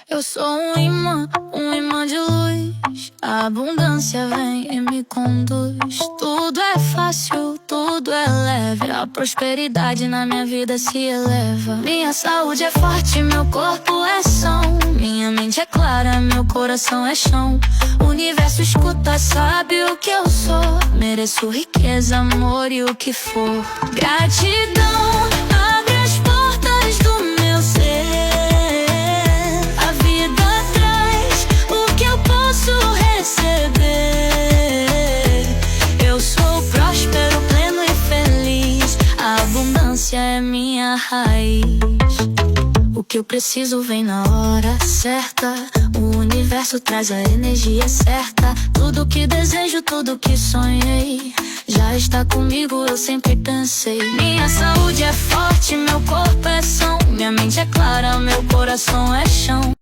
Eu sou um imã de luz. A abundância vem e me conduz. Tudo é fácil, tudo é leve. A prosperidade na minha vida se eleva. Minha saúde é forte, meu corpo é são. Minha mente é clara, meu coração é chão. O universo escuta, sabe o que eu sou. Mereço riqueza, amor e o que for. Gratidão abre as portas do meu ser. A vida traz o que eu posso receber. Eu sou próspero, pleno e feliz. A abundância é minha raiz. O que eu preciso vem na hora certa. O universo traz a energia certa. Tudo que desejo, tudo que sonhei já está comigo, eu sempre pensei. Minha saúde é forte, meu corpo é são. Minha mente é clara, meu coração é chão.